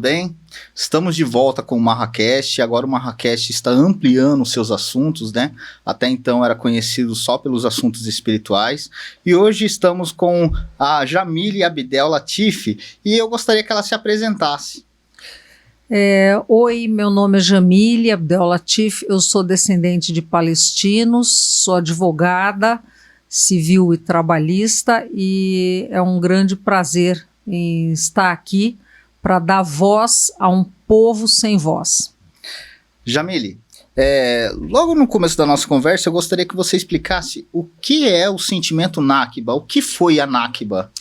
bem? Estamos de volta com o Marracast. Agora o Marracast está ampliando seus assuntos, né? Até então era conhecido só pelos assuntos espirituais. E hoje estamos com a Jamile Abdel Latif e eu gostaria que ela se apresentasse. Oi, meu nome é Jamile Abdel Latif, eu sou descendente de palestinos, sou advogada civil e trabalhista e é um grande prazer em estar aqui para dar voz a um povo sem voz. Jamile, logo no começo da nossa conversa eu gostaria que você explicasse o que é o sentimento Nakba, o que foi a Nakba?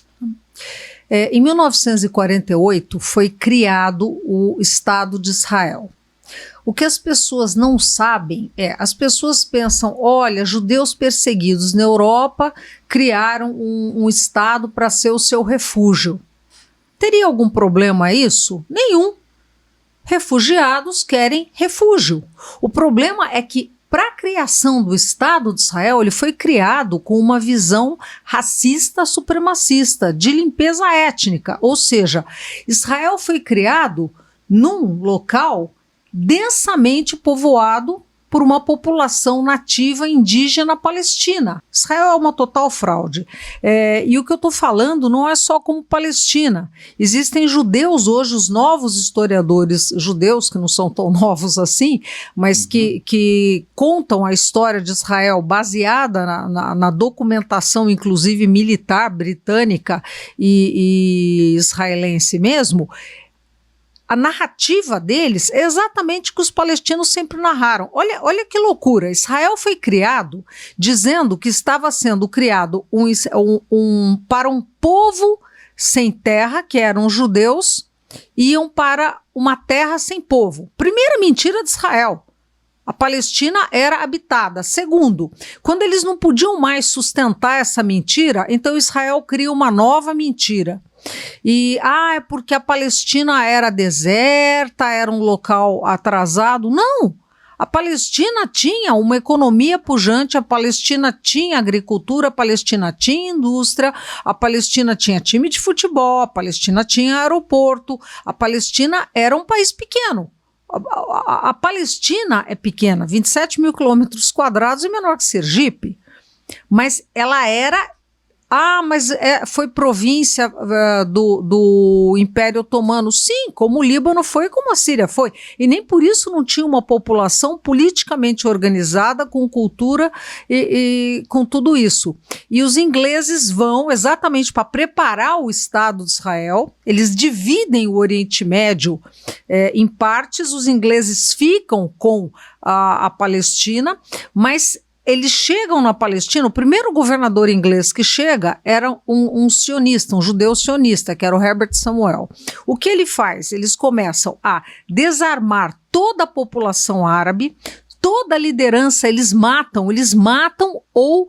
Em 1948 foi criado o Estado de Israel. O que as pessoas não sabem as pessoas pensam, olha, judeus perseguidos na Europa criaram um Estado para ser o seu refúgio. Teria algum problema isso? Nenhum. Refugiados querem refúgio. O problema é que para a criação do Estado de Israel, ele foi criado com uma visão racista supremacista, de limpeza étnica. Ou seja, Israel foi criado num local densamente povoado por uma população nativa indígena palestina. Israel é uma total fraude. E o que eu estou falando não é só como Palestina. Existem judeus hoje, os novos historiadores judeus, que não são tão novos assim, mas que contam a história de Israel baseada na documentação, inclusive militar, britânica e israelense mesmo. A narrativa deles é exatamente o que os palestinos sempre narraram. Olha que loucura, Israel foi criado dizendo que estava sendo criado para um povo sem terra, que eram os judeus, iam para uma terra sem povo. Primeira mentira de Israel. A Palestina era habitada. Segundo, quando eles não podiam mais sustentar essa mentira, então Israel cria uma nova mentira. E é porque a Palestina era deserta, era um local atrasado. Não! A Palestina tinha uma economia pujante, a Palestina tinha agricultura, a Palestina tinha indústria, a Palestina tinha time de futebol, a Palestina tinha aeroporto, a Palestina era um país pequeno. A Palestina é pequena, 27 mil quilômetros quadrados e menor que Sergipe, mas ela era... foi província do Império Otomano. Sim, como o Líbano foi, como a Síria foi. E nem por isso não tinha uma população politicamente organizada, com cultura e com tudo isso. E os ingleses vão exatamente para preparar o Estado de Israel. Eles dividem o Oriente Médio em partes. Os ingleses ficam com a Palestina, mas... eles chegam na Palestina, o primeiro governador inglês que chega era um sionista, um judeu sionista, que era o Herbert Samuel. O que ele faz? Eles começam a desarmar toda a população árabe, toda a liderança, eles matam ou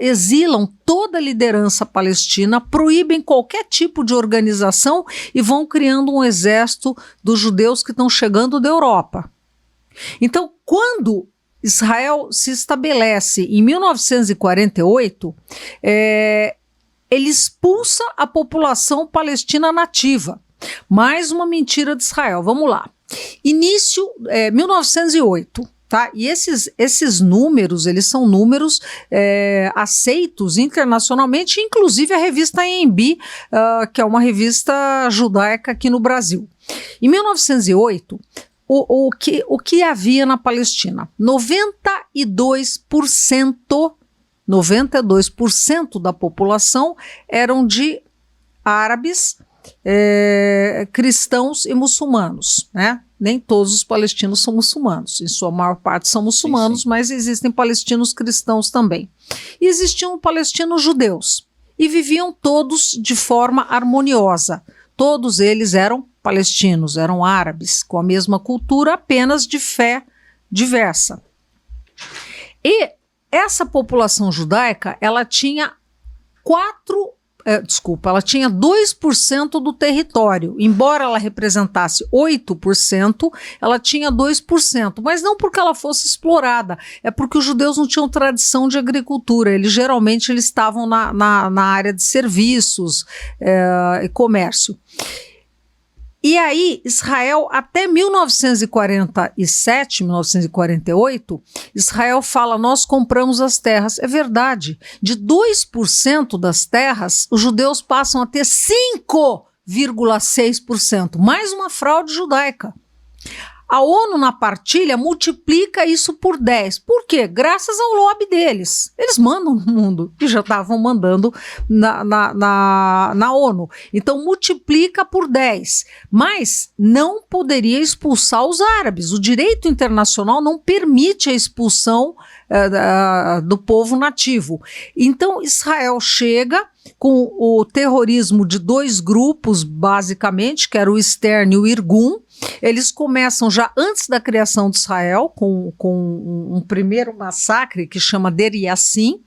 exilam toda a liderança palestina, proíbem qualquer tipo de organização e vão criando um exército dos judeus que estão chegando da Europa. Então, quando Israel se estabelece em 1948, ele expulsa a população palestina nativa. Mais uma mentira de Israel, vamos lá. Início, 1908, tá? E esses números, eles são números aceitos internacionalmente, inclusive a revista ANB, que é uma revista judaica aqui no Brasil. Em 1908, o que havia na Palestina? 92% da população eram de árabes, cristãos e muçulmanos, né? Nem todos os palestinos são muçulmanos, em sua maior parte são muçulmanos, sim. Mas existem palestinos cristãos também. E existiam palestinos judeus, e viviam todos de forma harmoniosa. Todos eles eram palestinos, eram árabes, com a mesma cultura, apenas de fé diversa. E essa população judaica, ela tinha 2% do território. Embora ela representasse 8%, ela tinha 2%, mas não porque ela fosse explorada, é porque os judeus não tinham tradição de agricultura, eles estavam na área de serviços e comércio. E aí, Israel, até 1947, 1948, Israel fala, nós compramos as terras. É verdade, de 2% das terras, os judeus passam a ter 5,6%, mais uma fraude judaica. A ONU, na partilha, multiplica isso por 10. Por quê? Graças ao lobby deles. Eles mandam no mundo, que já estavam mandando na ONU. Então, multiplica por 10. Mas não poderia expulsar os árabes. O direito internacional não permite a expulsão do povo nativo. Então, Israel chega com o terrorismo de 2 grupos, basicamente, que era o Stern e o Irgun. Eles começam já antes da criação de Israel, com um primeiro massacre que chama Der Yassin,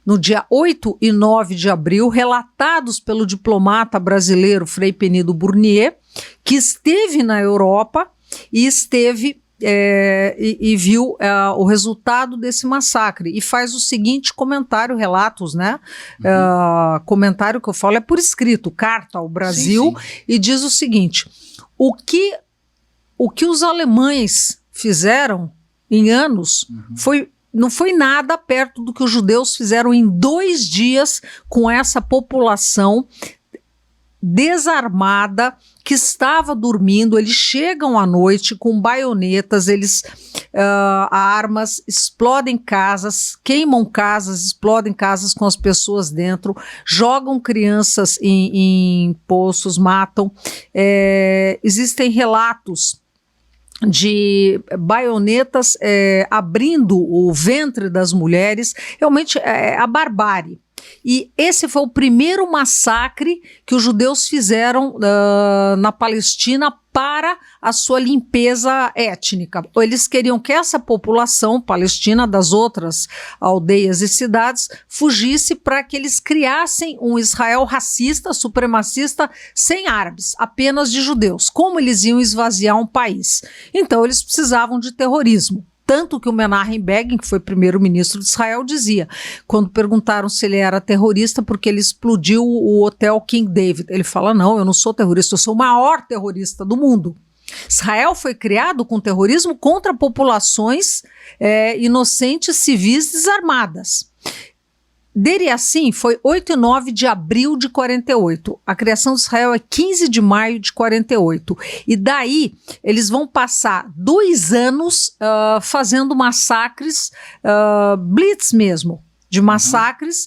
no dia 8 e 9 de abril, relatados pelo diplomata brasileiro Frei Penido Burnier, que esteve na Europa e esteve e viu o resultado desse massacre e faz o seguinte comentário, relatos, né? Comentário que eu falo é por escrito, carta ao Brasil, sim. E diz o seguinte: o que os alemães fizeram em anos não foi nada perto do que os judeus fizeram em 2 dias com essa população desarmada que estava dormindo. Eles chegam à noite com baionetas, armas, explodem casas, queimam casas, explodem casas com as pessoas dentro, jogam crianças em poços, matam. Existem relatos de baionetas abrindo o ventre das mulheres. Realmente é a barbárie. E esse foi o primeiro massacre que os judeus fizeram na Palestina para a sua limpeza étnica. Eles queriam que essa população palestina das outras aldeias e cidades fugisse para que eles criassem um Israel racista, supremacista, sem árabes, apenas de judeus. Como eles iam esvaziar um país? Então eles precisavam de terrorismo. Tanto que o Menachem Begin, que foi primeiro-ministro de Israel, dizia, quando perguntaram se ele era terrorista porque ele explodiu o hotel King David, ele fala, não, eu não sou terrorista, eu sou o maior terrorista do mundo. Israel foi criado com terrorismo contra populações inocentes civis desarmadas. Der Yassin foi 8 e 9 de abril de 48. A criação de Israel é 15 de maio de 48. E daí eles vão passar 2 anos fazendo massacres, blitz mesmo, de massacres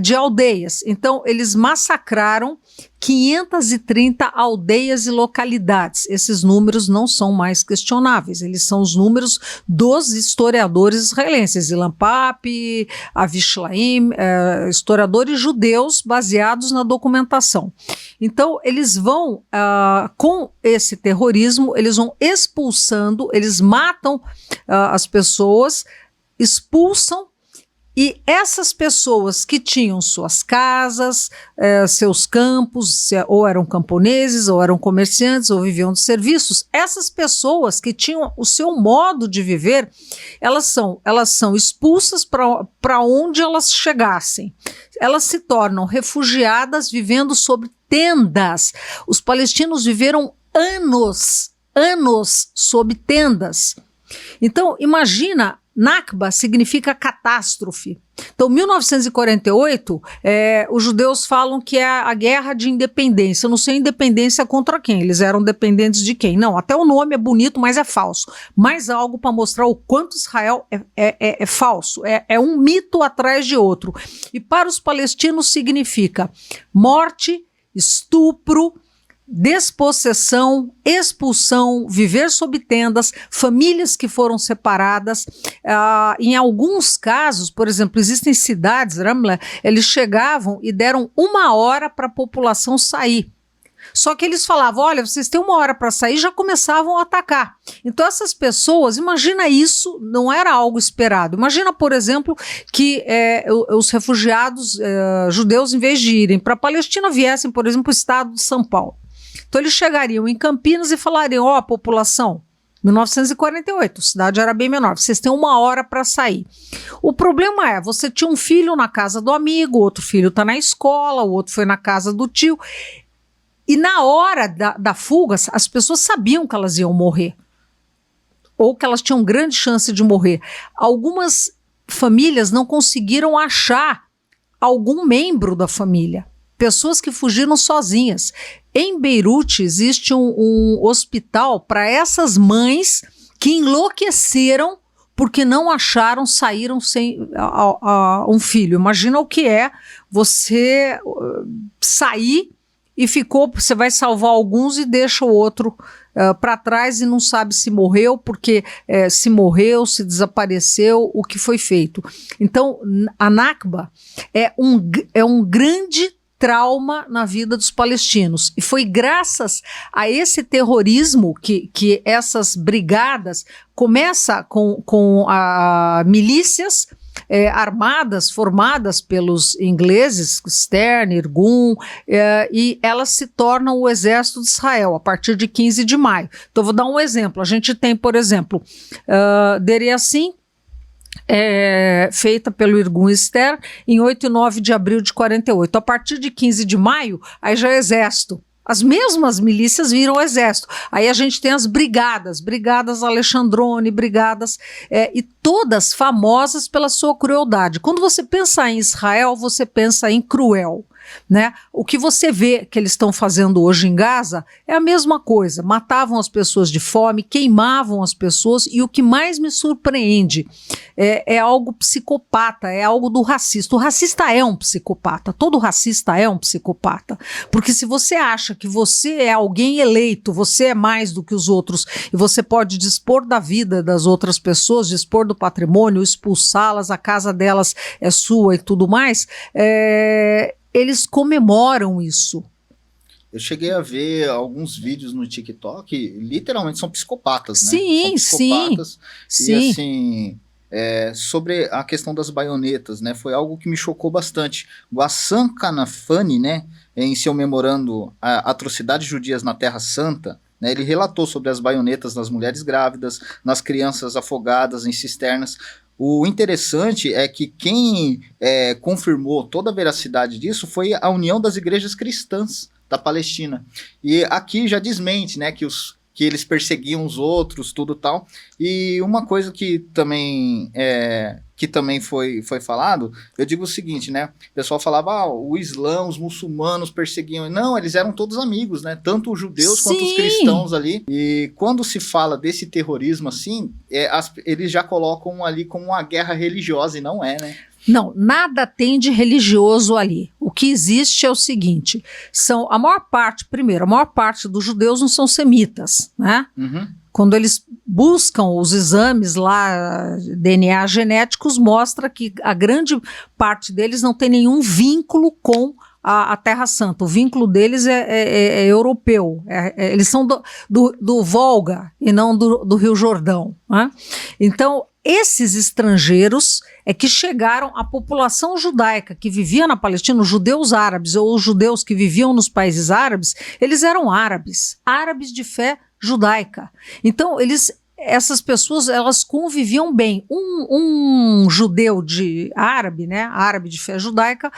de aldeias. Então eles massacraram 530 aldeias e localidades. Esses números não são mais questionáveis, eles são os números dos historiadores israelenses, Ilan Pappé, Avi Shlaim, historiadores judeus baseados na documentação. Então eles vão, com esse terrorismo, eles vão expulsando, eles matam as pessoas, expulsam. E essas pessoas que tinham suas casas, seus campos, ou eram camponeses, ou eram comerciantes, ou viviam de serviços, essas pessoas que tinham o seu modo de viver, elas são expulsas para onde elas chegassem. Elas se tornam refugiadas vivendo sob tendas. Os palestinos viveram anos sob tendas. Então, imagina, Nakba significa catástrofe. Então, 1948, os judeus falam que é a guerra de independência. Eu não sei independência contra quem, eles eram dependentes de quem. Não, até o nome é bonito, mas é falso. Mais algo para mostrar o quanto Israel é falso. É um mito atrás de outro. E para os palestinos significa morte, estupro, despossessão, expulsão, viver sob tendas, famílias que foram separadas. Em alguns casos, por exemplo, existem cidades, Ramla, eles chegavam e deram 1 hora para a população sair. Só que eles falavam, olha, vocês têm 1 hora para sair, já começavam a atacar. Então essas pessoas, imagina isso, não era algo esperado. Imagina, por exemplo, que os refugiados judeus, em vez de irem para a Palestina, viessem, por exemplo, para o estado de São Paulo. Então eles chegariam em Campinas e falariam, população, 1948, a cidade era bem menor, vocês têm 1 hora para sair. O problema é, você tinha um filho na casa do amigo, outro filho está na escola, o outro foi na casa do tio. E na hora da fuga, as pessoas sabiam que elas iam morrer, ou que elas tinham grande chance de morrer. Algumas famílias não conseguiram achar algum membro da família, pessoas que fugiram sozinhas. Em Beirute existe um hospital para essas mães que enlouqueceram porque não acharam, saíram sem um filho. Imagina o que é você sair e você vai salvar alguns e deixa o outro para trás e não sabe se morreu, porque se morreu, se desapareceu, o que foi feito. Então, a Nakba é um grande trauma na vida dos palestinos. E foi graças a esse terrorismo que essas brigadas começam com milícias armadas, formadas pelos ingleses, Stern, Irgun, e elas se tornam o exército de Israel a partir de 15 de maio. Então, vou dar um exemplo. A gente tem, por exemplo, Deir Yassin, feita pelo Irgun Stern em 8 e 9 de abril de 48. A partir de 15 de maio, aí já é exército. As mesmas milícias viram exército. Aí a gente tem as brigadas Alexandrone, brigadas, e todas famosas pela sua crueldade. Quando você pensa em Israel, você pensa em cruel, né? O que você vê que eles estão fazendo hoje em Gaza é a mesma coisa. Matavam as pessoas de fome, queimavam as pessoas, e o que mais me surpreende é algo psicopata, é algo do racista. O racista é um psicopata, todo racista é um psicopata, porque se você acha que você é alguém eleito, você é mais do que os outros, e você pode dispor da vida das outras pessoas, dispor do patrimônio, expulsá-las, a casa delas é sua e tudo mais, eles comemoram isso. Eu cheguei a ver alguns vídeos no TikTok, literalmente são psicopatas, né? Sim, são psicopatas. sim. E assim, sobre a questão das baionetas, né? Foi algo que me chocou bastante. O Hassan Kanafani, né? Em seu memorando Atrocidades Judias na Terra Santa, né, ele relatou sobre as baionetas nas mulheres grávidas, nas crianças afogadas em cisternas. O interessante é que quem confirmou toda a veracidade disso foi a União das Igrejas Cristãs da Palestina. E aqui já desmente, né, que eles perseguiam os outros, tudo tal. E uma coisa que também foi falado, eu digo o seguinte, né? O pessoal falava, o Islã, os muçulmanos perseguiam. Não, eles eram todos amigos, né? Tanto os judeus quanto os cristãos ali. E quando se fala desse terrorismo assim, eles já colocam ali como uma guerra religiosa, e não é, né? Não, nada tem de religioso ali. O que existe é o seguinte, a maior parte dos judeus não são semitas, né? Uhum. Quando eles buscam os exames lá, DNA genéticos, mostra que a grande parte deles não tem nenhum vínculo com a Terra Santa. O vínculo deles é europeu. Eles são do Volga e não do Rio Jordão, né? Então, esses estrangeiros que chegaram, a população judaica que vivia na Palestina, os judeus árabes ou os judeus que viviam nos países árabes, eles eram árabes de fé judaica. Então, essas pessoas, elas conviviam bem. Um judeu árabe, né, árabe de fé judaica,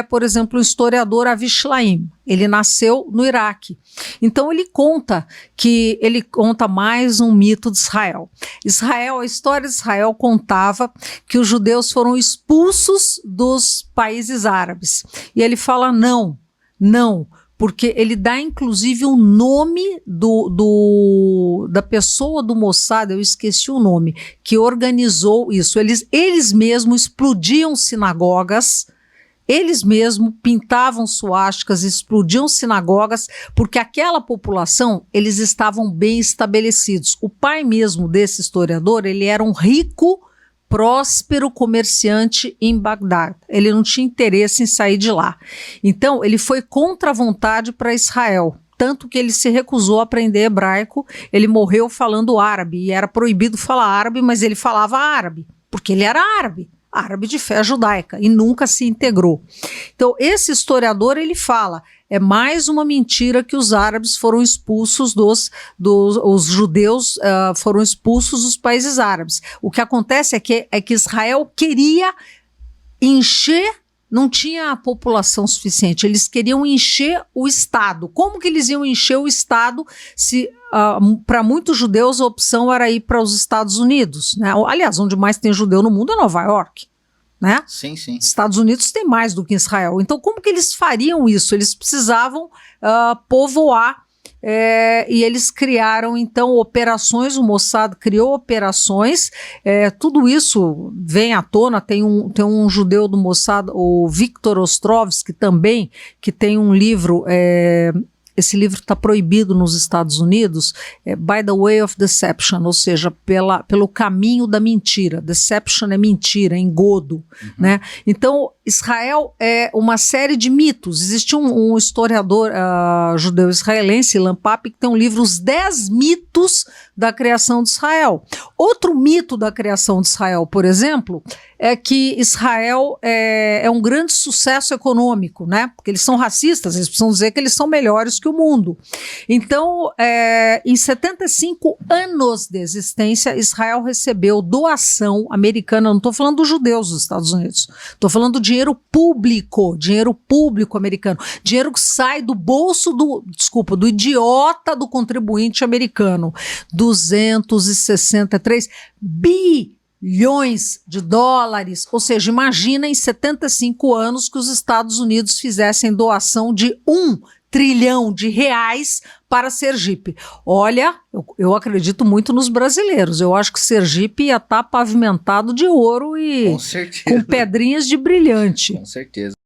por exemplo, o historiador Avi Shlaim. Ele nasceu no Iraque. Então ele conta mais um mito de Israel. A história de Israel contava que os judeus foram expulsos dos países árabes. E ele fala não, porque ele dá inclusive o nome da pessoa do Mossad, eu esqueci o nome, que organizou isso. Eles mesmos explodiam sinagogas, eles mesmos pintavam suásticas, explodiam sinagogas, porque aquela população, eles estavam bem estabelecidos. O pai mesmo desse historiador, ele era um rico, próspero comerciante em Bagdá. Ele não tinha interesse em sair de lá. Então, ele foi contra a vontade para Israel, tanto que ele se recusou a aprender hebraico. Ele morreu falando árabe, e era proibido falar árabe, mas ele falava árabe, porque ele era árabe de fé judaica, e nunca se integrou. Então, esse historiador, ele fala, é mais uma mentira que os árabes foram expulsos os judeus foram expulsos dos países árabes. O que acontece é que Israel queria encher não tinha população suficiente, eles queriam encher o Estado. Como que eles iam encher o Estado se para muitos judeus a opção era ir para os Estados Unidos, né? Aliás, onde mais tem judeu no mundo é Nova York, né? Sim, sim. Estados Unidos tem mais do que Israel. Então, como que eles fariam isso? Eles precisavam povoar. E eles criaram, então, operações, o Mossad criou operações, tudo isso vem à tona, tem um judeu do Mossad, o Viktor Ostrovsky também, que tem um livro, esse livro está proibido nos Estados Unidos, By the Way of Deception, ou seja, pelo caminho da mentira. Deception é mentira, engodo, né? Então, Israel é uma série de mitos. Existe um historiador judeu israelense, Ilan Pappé, que tem um livro, Os 10 Mitos da Criação de Israel. Outro mito da criação de Israel, por exemplo, é que Israel é um grande sucesso econômico, né? Porque eles são racistas, eles precisam dizer que eles são melhores que o mundo. Então, em 75 anos de existência, Israel recebeu doação americana, não estou falando dos judeus dos Estados Unidos, estou falando de dinheiro público americano, dinheiro que sai do bolso do idiota do contribuinte americano, 263 bilhões de dólares, ou seja, imagina em 75 anos que os Estados Unidos fizessem doação de R$1 trilhão para Sergipe. Olha, eu acredito muito nos brasileiros. Eu acho que Sergipe ia estar pavimentado de ouro e com pedrinhas de brilhante. Com certeza.